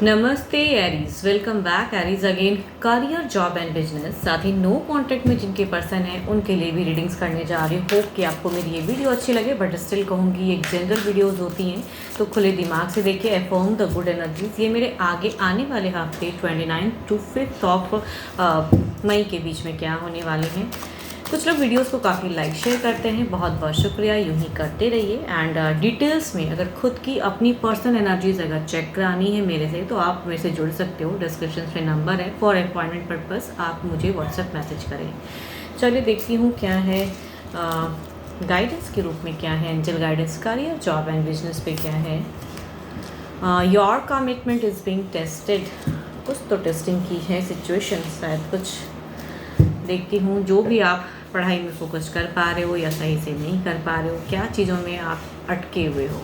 नमस्ते Aries, welcome back Aries again. Career, job and business, साथ ही no contact में जिनके पर्सन हैं उनके लिए भी रीडिंग्स करने जा रही हूँ। होप कि आपको मेरी ये वीडियो अच्छी लगे, बट स्टिल कहूँगी ये जनरल वीडियोस होती हैं तो खुले दिमाग से देखिए। Affirm the good energies. ये मेरे आगे आने वाले हफ्ते 29 to 5 ऑफ मई के बीच में क्या होने वाले हैं। कुछ लोग वीडियोस को काफ़ी लाइक शेयर करते हैं, बहुत बहुत शुक्रिया, यूँ ही करते रहिए। एंड डिटेल्स में अगर खुद की अपनी पर्सनल एनर्जीज अगर चेक करानी है मेरे से तो आप मेरे से जुड़ सकते हो। डिस्क्रिप्शन में नंबर है, फॉर अपॉइंटमेंट पर्पस आप मुझे व्हाट्सएप मैसेज करें। चलिए देखती हूँ क्या है गाइडेंस के रूप में, क्या है angel guidance. Career, job and business पे क्या है। Your commitment is being tested. कुछ तो टेस्टिंग की है सिचुएशन, शायद कुछ देखती हूँ। जो भी आप पढ़ाई में फोकस कर पा रहे हो या सही से नहीं कर पा रहे हो, क्या चीज़ों में आप अटके हुए हो,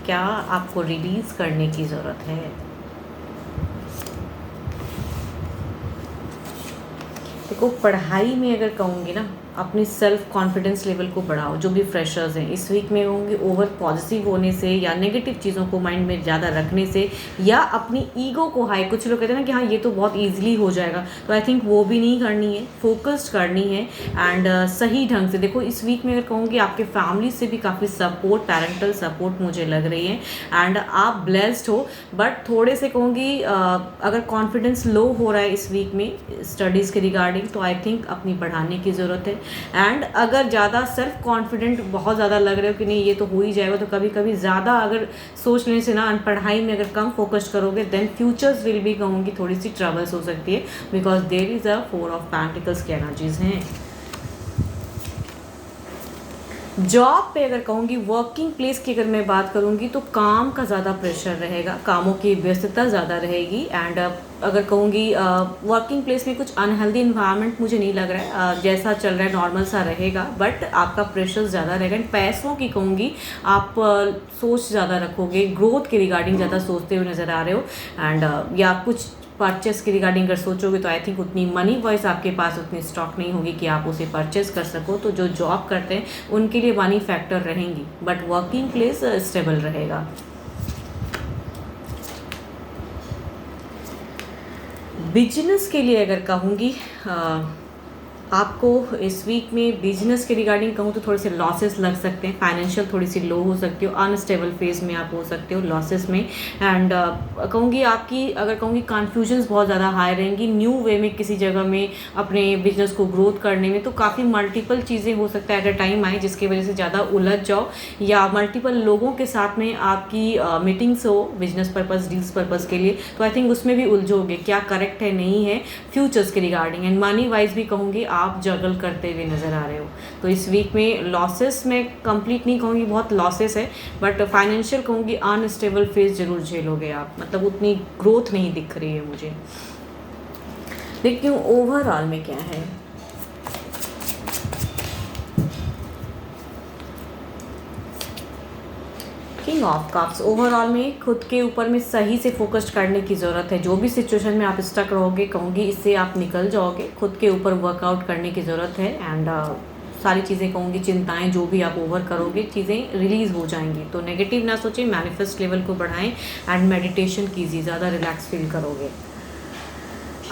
क्या आपको रिलीज़ करने की ज़रूरत है। देखो, पढ़ाई में अगर कहूँगी ना, अपनी सेल्फ कॉन्फिडेंस लेवल को बढ़ाओ। जो भी फ्रेशर्स हैं इस वीक में होंगे, ओवर पॉजिटिव होने से या नेगेटिव चीज़ों को माइंड में ज़्यादा रखने से या अपनी ईगो को हाई, कुछ लोग कहते हैं ना कि हाँ ये तो बहुत ईजिली हो जाएगा, तो आई थिंक वो भी नहीं करनी है, फोकस्ड करनी है। एंड सही ढंग से देखो, इस वीक में अगर कहूँगी आपके फैमिली से भी काफ़ी सपोर्ट, पैरेंटल सपोर्ट मुझे लग रही है। एंड आप ब्लेस्ड हो, बट थोड़े से कहूँगी अगर कॉन्फिडेंस लो हो रहा है इस वीक में स्टडीज़ के रिगार्डिंग, तो आई थिंक अपनी बढ़ाने की ज़रूरत है। एंड अगर ज़्यादा सेल्फ कॉन्फिडेंट बहुत ज़्यादा लग रहे हो कि नहीं ये तो हो ही जाएगा, तो कभी कभी ज़्यादा अगर सोच लेने से ना, पढ़ाई में अगर कम फोकस करोगे, देन फ्यूचर्स विल भी कहूँगी थोड़ी सी ट्रबल्स हो सकती है, because there is a 4 of pentacles की एनर्जीज हैं। जॉब पे अगर कहूँगी, वर्किंग प्लेस की अगर मैं बात करूँगी तो काम का ज़्यादा प्रेशर रहेगा, कामों की व्यस्तता ज़्यादा रहेगी। एंड अगर कहूँगी वर्किंग प्लेस में कुछ अनहेल्दी इन्वायरमेंट मुझे नहीं लग रहा है, जैसा चल रहा है नॉर्मल सा रहेगा, बट आपका प्रेशर ज़्यादा रहेगा। एंड पैसों की कहूँगी आप सोच ज़्यादा रखोगे, ग्रोथ के रिगार्डिंग ज़्यादा सोचते हुए नज़र आ रहे हो। एंड या कुछ परचेस की रिगार्डिंग अगर सोचोगे तो आई थिंक उतनी मनी वाइज आपके पास उतनी स्टॉक नहीं होगी कि आप उसे परचेस कर सको। तो जो जॉब करते हैं उनके लिए मनी फैक्टर रहेंगी, बट वर्किंग प्लेस स्टेबल रहेगा। बिजनेस के लिए अगर कहूँगी, आपको इस वीक में बिजनेस के रिगार्डिंग कहूँ तो थोड़े से लॉसेस लग सकते हैं, फाइनेंशियल थोड़ी सी लो हो सकती हो, अनस्टेबल फेज में आप हो सकते हो लॉसेस में। एंड कहूँगी आपकी अगर कहूँगी कन्फ्यूजन्स बहुत ज़्यादा हाई रहेंगी न्यू वे में, किसी जगह में अपने बिजनेस को ग्रोथ करने में। तो काफ़ी मल्टीपल चीज़ें हो सकता है एट अ टाइम आए, जिसकी वजह से ज़्यादा उलझ जाओ, या मल्टीपल लोगों के साथ में आपकी मीटिंग्स हो बिजनेस पर्पज़, डील्स पर्पज़ के लिए, तो आई थिंक उसमें भी उलझोगे क्या करेक्ट है नहीं है फ्यूचर्स के रिगार्डिंग। एंड मनी वाइज भी कहूँगी आप जगल करते हुए नज़र आ रहे हो। तो इस वीक में लॉसेस में कंप्लीट नहीं कहूँगी बहुत लॉसेस है, बट फाइनेंशियल कहूँगी अनस्टेबल फेज जरूर झेलोगे आप, मतलब उतनी ग्रोथ नहीं दिख रही है मुझे। देखती हूँ ओवरऑल में क्या है। किंग ऑफ कप्स, ओवरऑल में खुद के ऊपर में सही से फोकस करने की ज़रूरत है। जो भी सिचुएशन में आप स्टक रहोगे कहूँगी इससे आप निकल जाओगे, खुद के ऊपर वर्कआउट करने की ज़रूरत है। एंड सारी चीज़ें कहूँगी, चिंताएं जो भी आप ओवर करोगे चीज़ें रिलीज़ हो जाएंगी। तो नेगेटिव ना सोचें, मैनिफेस्ट लेवल को बढ़ाएं एंड मेडिटेशन कीजिए, ज़्यादा रिलैक्स फील करोगे।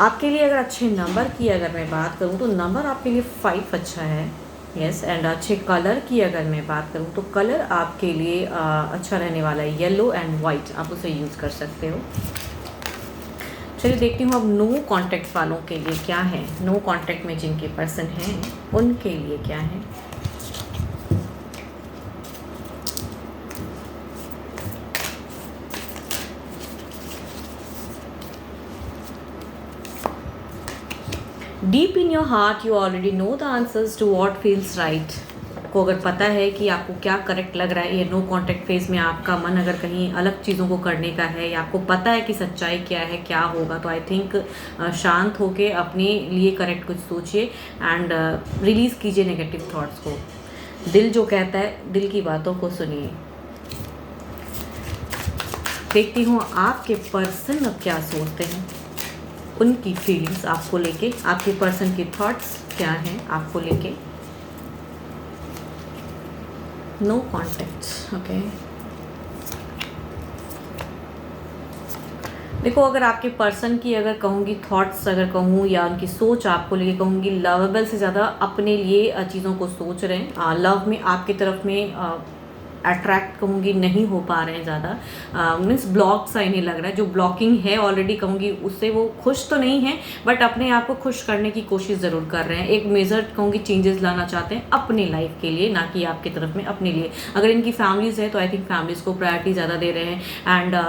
आपके लिए अगर अच्छे नंबर की अगर मैं बात करूँ तो नंबर आपके लिए 5 अच्छा है। यस। एंड अच्छे कलर की अगर मैं बात करूँ तो कलर आपके लिए अच्छा रहने वाला है, येलो एंड वाइट, आप उसे यूज़ कर सकते हो। चलिए देखती हूँ अब नो कांटेक्ट वालों के लिए क्या है, नो कांटेक्ट में जिनके पर्सन हैं उनके लिए क्या है। Deep in your heart you already know the answers to what feels right. को अगर पता है कि आपको क्या करेक्ट लग रहा है, ये नो कांटेक्ट फेज में आपका मन अगर कहीं अलग चीज़ों को करने का है, या आपको पता है कि सच्चाई क्या है क्या होगा, तो आई थिंक शांत होके अपने लिए करेक्ट कुछ सोचिए एंड रिलीज़ कीजिए नेगेटिव थॉट्स को। दिल जो कहता है, दिल की बातों को सुनिए। देखती हूँ आपके पर्सन अब क्या सोचते हैं, उनकी फीलिंग्स आपको लेके, आपके पर्सन के थॉट्स क्या हैं आपको लेके। No contact, okay. देखो, अगर आपके पर्सन की अगर कहूँगी थॉट्स अगर कहूँ या उनकी सोच आपको लेके कहूँगी, लवेबल से ज़्यादा अपने लिए चीज़ों को सोच रहे हैं। लव में आपकी तरफ में अट्रैक्ट कहूँगी नहीं हो पा रहे हैं ज़्यादा, मीन्स ब्लॉक सा इन्हें लग रहा है। जो ब्लॉकिंग है ऑलरेडी कहूँगी उससे वो खुश तो नहीं है, बट अपने आप को खुश करने की कोशिश ज़रूर कर रहे हैं। एक मेजर कहूँगी चेंजेस लाना चाहते हैं अपनी लाइफ के लिए, ना कि आपकी तरफ में अपने लिए। अगर इनकी फैमिलीज़ है तो आई थिंक फैमिलीज़ को प्रायोरिटी ज़्यादा दे रहे हैं। एंड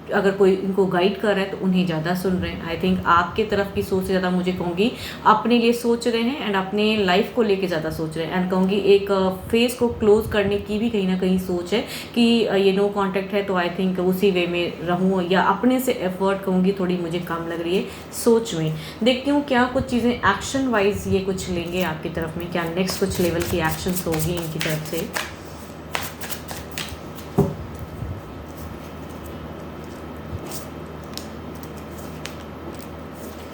अगर कोई इनको गाइड कर रहा है तो उन्हें ज़्यादा सुन रहे हैं। आई थिंक आपके तरफ की सोच से ज़्यादा मुझे कहूँगी अपने लिए सोच रहे हैं एंड अपने लाइफ को लेके ज़्यादा सोच रहे हैं। एंड कहूँगी एक फेस को क्लोज करने की भी कहीं ना कहीं सोच है कि ये नो कांटेक्ट है तो आई थिंक उसी वे में रहूँ, या अपने से एफर्ट कहूँगी थोड़ी मुझे कम लग रही है सोच में। देखती हूँ क्या कुछ चीज़ें एक्शन वाइज ये कुछ लेंगे आपकी तरफ में, क्या नेक्स्ट कुछ लेवल की एक्शंस होगी इनकी तरफ से।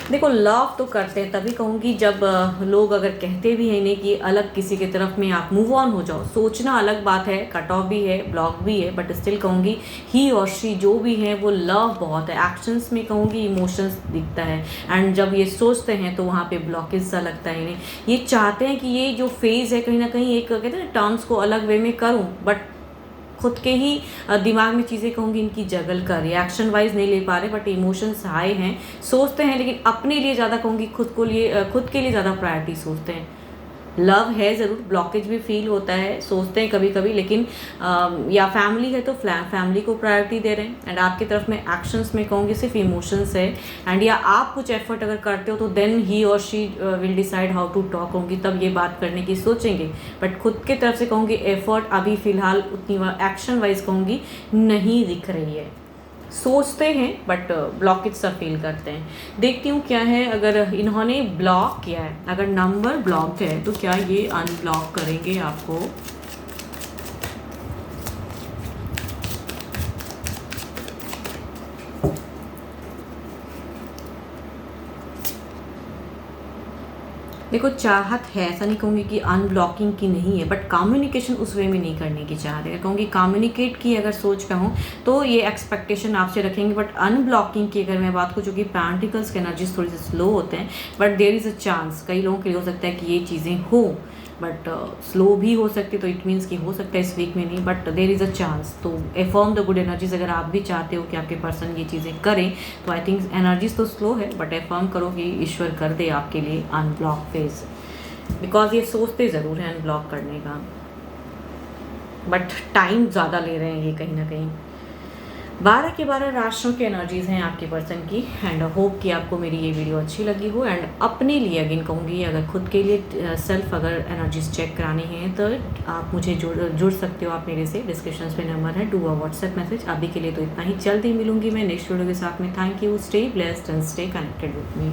देखो, लव तो करते हैं तभी कहूँगी जब लोग अगर कहते भी हैं इन्हें कि अलग किसी की तरफ में आप मूव ऑन हो जाओ। सोचना अलग बात है, कट ऑफ भी है, ब्लॉक भी है, बट स्टिल कहूँगी ही और शी जो भी है वो लव बहुत है। एक्शंस में कहूँगी इमोशंस दिखता है। एंड जब ये सोचते हैं तो वहाँ पे ब्लॉकेज सा लगता है इन्हें। ये चाहते हैं कि ये जो फेज़ है कहीं ना कहीं एक कहते हैं टर्म्स को अलग वे में करूँ, बट खुद के ही दिमाग में चीज़ें कहूँगी इनकी जगल कर रही है। एक्शन वाइज नहीं ले पा रहे, बट इमोशंस हाई हैं, सोचते हैं लेकिन अपने लिए ज़्यादा कहूँगी खुद के लिए ज़्यादा प्रायोरिटी सोचते हैं। लव है ज़रूर, ब्लॉकेज भी फील होता है, सोचते हैं कभी कभी, लेकिन या फैमिली है तो फैमिली को प्रायोरिटी दे रहे हैं। एंड आपकी तरफ में एक्शंस में कहूँगी सिर्फ इमोशंस है। एंड या आप कुछ एफर्ट अगर करते हो तो देन ही और she will decide how to talk, होंगी तब ये बात करने की सोचेंगे। बट खुद के तरफ से कहूँगी एफर्ट अभी फ़िलहाल उतनी एक्शन वाइज कहूँगी नहीं दिख रही है। सोचते हैं बट ब्लॉकेज सा फील करते हैं। देखती हूँ क्या है, अगर इन्होंने ब्लॉक किया है, अगर नंबर ब्लॉक है तो क्या ये अनब्लॉक करेंगे आपको। देखो, चाहत है, ऐसा नहीं कहूँगी कि अनब्लॉकिंग की नहीं है, बट कम्युनिकेशन उस वे में नहीं करने की चाहते हैं। कहूँगी कम्युनिकेट की अगर सोच कहूँ तो ये एक्सपेक्टेशन आपसे रखेंगे, बट अनब्लॉकिंग की अगर मैं बात करूँ, चूँकि पेंटिकल्स के एनर्जीज थोड़ी सी स्लो होते हैं, but there is a chance कई लोगों के लिए हो सकता है कि ये चीज़ें हो, बट स्लो भी हो सकती है, तो इट मीन्स कि हो सकता है इस वीक में नहीं, but there is a chance. तो एफर्म द गुड एनर्जीज, अगर आप भी चाहते हो कि आपके पर्सन ये चीज़ें करें तो आई थिंक एनर्जीज तो स्लो है, बट एफर्म करो कि ईश्वर कर दे आपके लिए अनब्लॉक फेज, बिकॉज ये सोचते ज़रूर हैं अनब्लॉक करने का, बट टाइम ज़्यादा ले रहे हैं ये कहीं ना कहीं। 12 के 12 राशियों की एनर्जीज़ हैं आपके पर्सन की। एंड होप कि आपको मेरी ये वीडियो अच्छी लगी हो। एंड अपने लिए अगेन कहूँगी, अगर खुद के लिए सेल्फ अगर एनर्जीज चेक करानी है तो आप मुझे जुड़ सकते हो आप मेरे से। डिस्क्रिप्शन पे नंबर है, डू अ व्हाट्सएप मैसेज। अभी के लिए तो इतना ही, जल्दी मिलूंगी मैं नेक्स्ट वीडियो के साथ में। Thank you, stay blessed and stay connected with me.